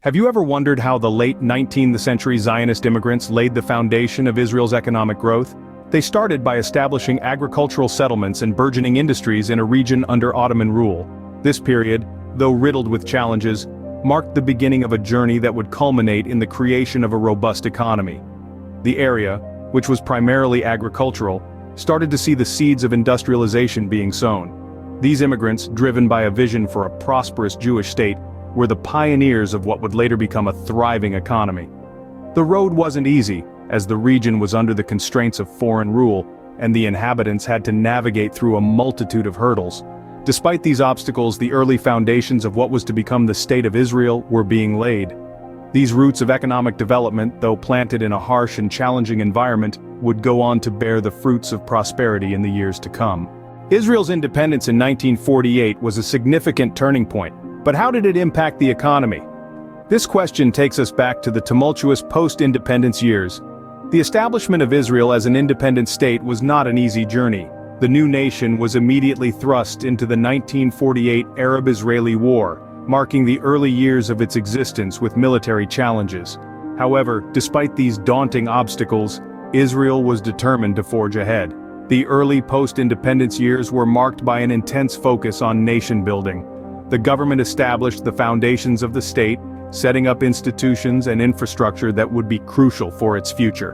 Have you ever wondered how the late 19th century Zionist immigrants laid the foundation of Israel's economic growth? They started by establishing agricultural settlements and burgeoning industries in a region under Ottoman rule. This period, though riddled with challenges, marked the beginning of a journey that would culminate in the creation of a robust economy. The area, which was primarily agricultural, started to see the seeds of industrialization being sown. These immigrants, driven by a vision for a prosperous Jewish state, were the pioneers of what would later become a thriving economy. The road wasn't easy, as the region was under the constraints of foreign rule, and the inhabitants had to navigate through a multitude of hurdles. Despite these obstacles, the early foundations of what was to become the State of Israel were being laid. These roots of economic development, though planted in a harsh and challenging environment, would go on to bear the fruits of prosperity in the years to come. Israel's independence in 1948 was a significant turning point. But how did it impact the economy? This question takes us back to the tumultuous post-independence years. The establishment of Israel as an independent state was not an easy journey. The new nation was immediately thrust into the 1948 Arab-Israeli War, marking the early years of its existence with military challenges. However, despite these daunting obstacles, Israel was determined to forge ahead. The early post-independence years were marked by an intense focus on nation-building. The government established the foundations of the state, setting up institutions and infrastructure that would be crucial for its future.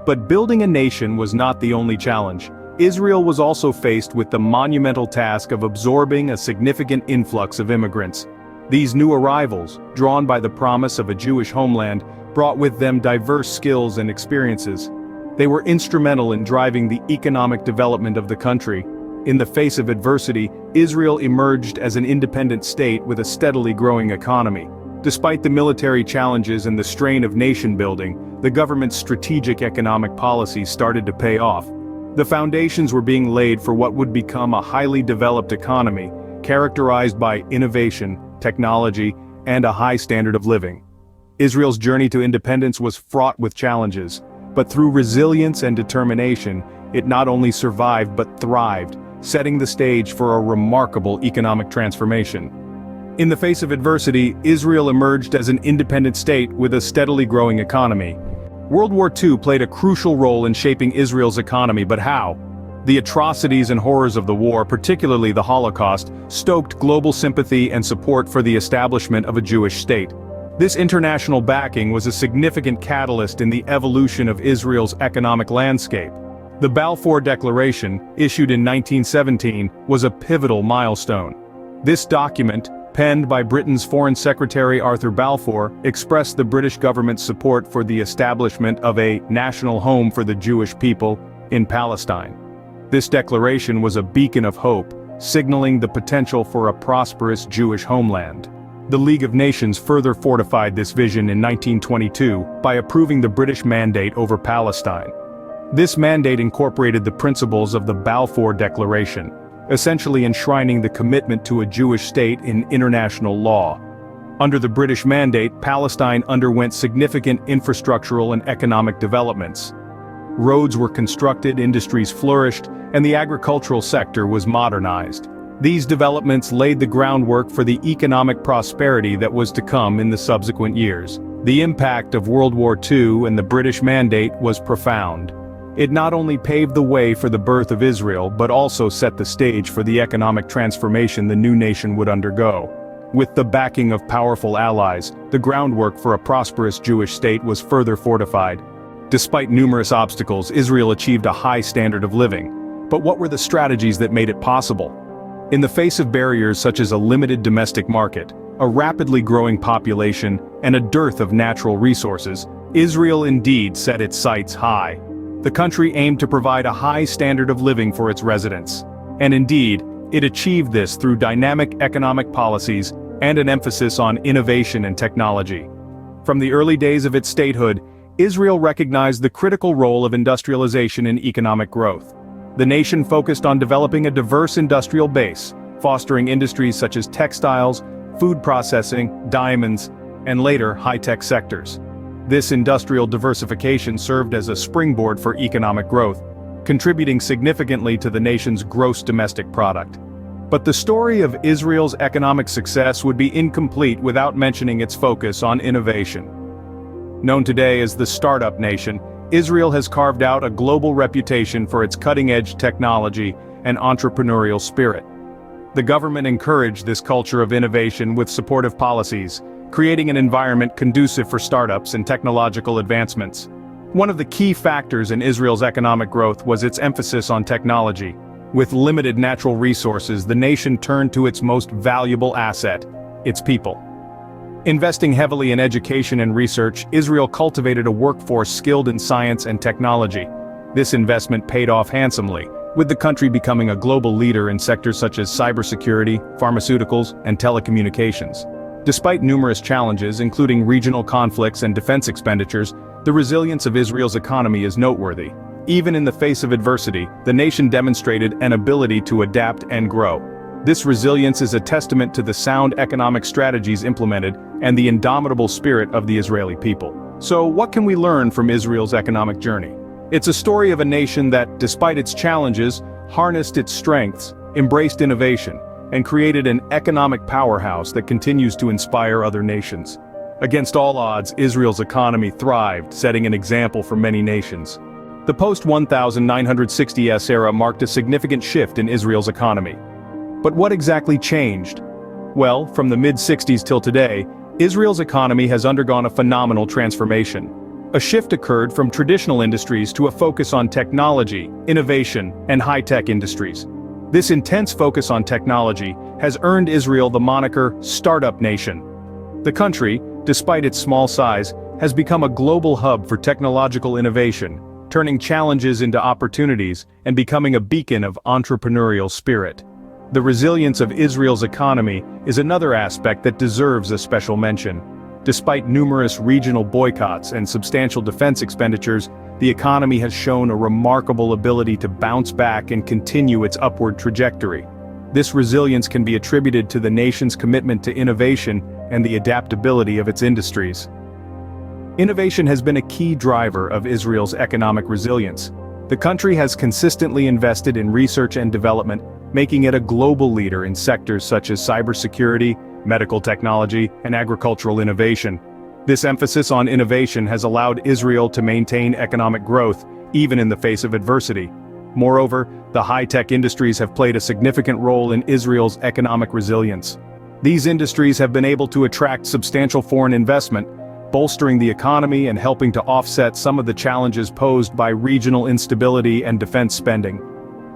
But building a nation was not the only challenge. Israel was also faced with the monumental task of absorbing a significant influx of immigrants. These new arrivals, drawn by the promise of a Jewish homeland, brought with them diverse skills and experiences. They were instrumental in driving the economic development of the country. In the face of adversity, Israel emerged as an independent state with a steadily growing economy. Despite the military challenges and the strain of nation-building, the government's strategic economic policies started to pay off. The foundations were being laid for what would become a highly developed economy, characterized by innovation, technology, and a high standard of living. Israel's journey to independence was fraught with challenges, but through resilience and determination, it not only survived but thrived, setting the stage for a remarkable economic transformation. In the face of adversity, Israel emerged as an independent state with a steadily growing economy. World War II played a crucial role in shaping Israel's economy, but how? The atrocities and horrors of the war, particularly the Holocaust, stoked global sympathy and support for the establishment of a Jewish state. This international backing was a significant catalyst in the evolution of Israel's economic landscape. The Balfour Declaration, issued in 1917, was a pivotal milestone. This document, penned by Britain's Foreign Secretary Arthur Balfour, expressed the British government's support for the establishment of a national home for the Jewish people in Palestine. This declaration was a beacon of hope, signaling the potential for a prosperous Jewish homeland. The League of Nations further fortified this vision in 1922 by approving the British mandate over Palestine. This mandate incorporated the principles of the Balfour Declaration, essentially enshrining the commitment to a Jewish state in international law. Under the British mandate, Palestine underwent significant infrastructural and economic developments. Roads were constructed, industries flourished, and the agricultural sector was modernized. These developments laid the groundwork for the economic prosperity that was to come in the subsequent years. The impact of World War II and the British mandate was profound. It not only paved the way for the birth of Israel, but also set the stage for the economic transformation the new nation would undergo. With the backing of powerful allies, the groundwork for a prosperous Jewish state was further fortified. Despite numerous obstacles, Israel achieved a high standard of living. But what were the strategies that made it possible? In the face of barriers such as a limited domestic market, a rapidly growing population, and a dearth of natural resources, Israel indeed set its sights high. The country aimed to provide a high standard of living for its residents. And indeed, it achieved this through dynamic economic policies and an emphasis on innovation and technology. From the early days of its statehood, Israel recognized the critical role of industrialization in economic growth. The nation focused on developing a diverse industrial base, fostering industries such as textiles, food processing, diamonds, and later high-tech sectors. This industrial diversification served as a springboard for economic growth, contributing significantly to the nation's gross domestic product. But the story of Israel's economic success would be incomplete without mentioning its focus on innovation. Known today as the startup nation, Israel has carved out a global reputation for its cutting-edge technology and entrepreneurial spirit. The government encouraged this culture of innovation with supportive policies, creating an environment conducive for startups and technological advancements. One of the key factors in Israel's economic growth was its emphasis on technology. With limited natural resources, the nation turned to its most valuable asset, its people. Investing heavily in education and research, Israel cultivated a workforce skilled in science and technology. This investment paid off handsomely, with the country becoming a global leader in sectors such as cybersecurity, pharmaceuticals, and telecommunications. Despite numerous challenges, including regional conflicts and defense expenditures, the resilience of Israel's economy is noteworthy. Even in the face of adversity, the nation demonstrated an ability to adapt and grow. This resilience is a testament to the sound economic strategies implemented and the indomitable spirit of the Israeli people. So, what can we learn from Israel's economic journey? It's a story of a nation that, despite its challenges, harnessed its strengths, embraced innovation, and created an economic powerhouse that continues to inspire other nations. Against all odds, Israel's economy thrived, setting an example for many nations. The post-1960s era marked a significant shift in Israel's economy. But what exactly changed? Well, from the mid-60s till today, Israel's economy has undergone a phenomenal transformation. A shift occurred from traditional industries to a focus on technology, innovation, and high-tech industries. This intense focus on technology has earned Israel the moniker Startup Nation. The country, despite its small size, has become a global hub for technological innovation, turning challenges into opportunities and becoming a beacon of entrepreneurial spirit. The resilience of Israel's economy is another aspect that deserves a special mention. Despite numerous regional boycotts and substantial defense expenditures, the economy has shown a remarkable ability to bounce back and continue its upward trajectory. This resilience can be attributed to the nation's commitment to innovation and the adaptability of its industries. Innovation has been a key driver of Israel's economic resilience. The country has consistently invested in research and development, making it a global leader in sectors such as cybersecurity, medical technology, and agricultural innovation. This emphasis on innovation has allowed Israel to maintain economic growth, even in the face of adversity. Moreover, the high-tech industries have played a significant role in Israel's economic resilience. These industries have been able to attract substantial foreign investment, bolstering the economy and helping to offset some of the challenges posed by regional instability and defense spending.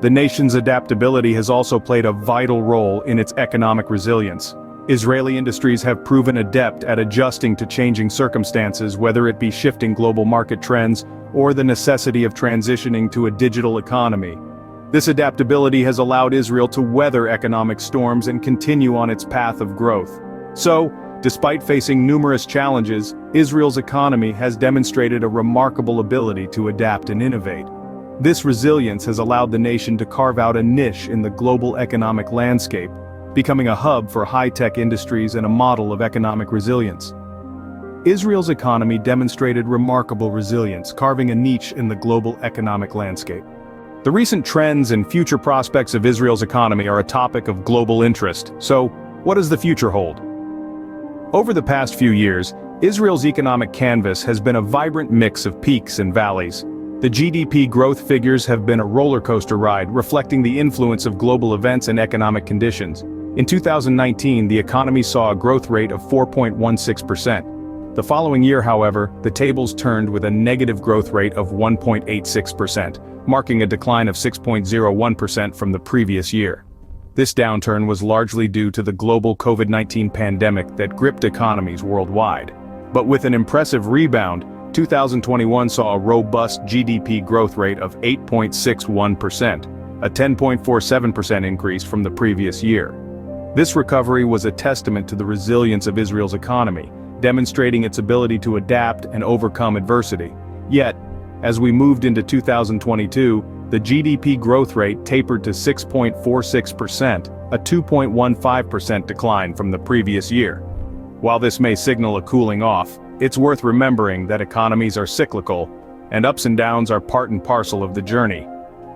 The nation's adaptability has also played a vital role in its economic resilience. Israeli industries have proven adept at adjusting to changing circumstances, whether it be shifting global market trends or the necessity of transitioning to a digital economy. This adaptability has allowed Israel to weather economic storms and continue on its path of growth. So, despite facing numerous challenges, Israel's economy has demonstrated a remarkable ability to adapt and innovate. This resilience has allowed the nation to carve out a niche in the global economic landscape, becoming a hub for high-tech industries and a model of economic resilience. Israel's economy demonstrated remarkable resilience, carving a niche in the global economic landscape. The recent trends and future prospects of Israel's economy are a topic of global interest. So, what does the future hold? Over the past few years, Israel's economic canvas has been a vibrant mix of peaks and valleys. The GDP growth figures have been a roller coaster ride, reflecting the influence of global events and economic conditions. In 2019, the economy saw a growth rate of 4.16%. The following year, however, the tables turned with a negative growth rate of 1.86%, marking a decline of 6.01% from the previous year. This downturn was largely due to the global COVID-19 pandemic that gripped economies worldwide. But with an impressive rebound, 2021 saw a robust GDP growth rate of 8.61%, a 10.47% increase from the previous year. This recovery was a testament to the resilience of Israel's economy, demonstrating its ability to adapt and overcome adversity. Yet, as we moved into 2022, the GDP growth rate tapered to 6.46%, a 2.15% decline from the previous year. While this may signal a cooling off, it's worth remembering that economies are cyclical, and ups and downs are part and parcel of the journey.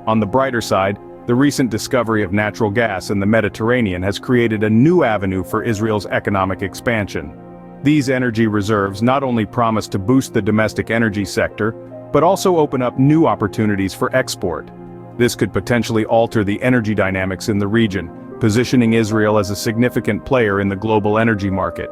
On the brighter side, The recent discovery of natural gas in the Mediterranean has created a new avenue for Israel's economic expansion. These energy reserves not only promise to boost the domestic energy sector, but also open up new opportunities for export. This could potentially alter the energy dynamics in the region, positioning Israel as a significant player in the global energy market.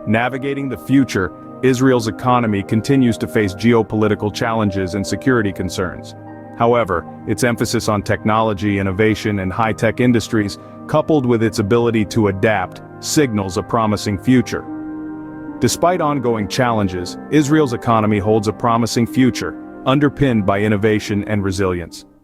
Navigating the future, Israel's economy continues to face geopolitical challenges and security concerns. However, its emphasis on technology, innovation, and high-tech industries, coupled with its ability to adapt, signals a promising future. Despite ongoing challenges, Israel's economy holds a promising future, underpinned by innovation and resilience.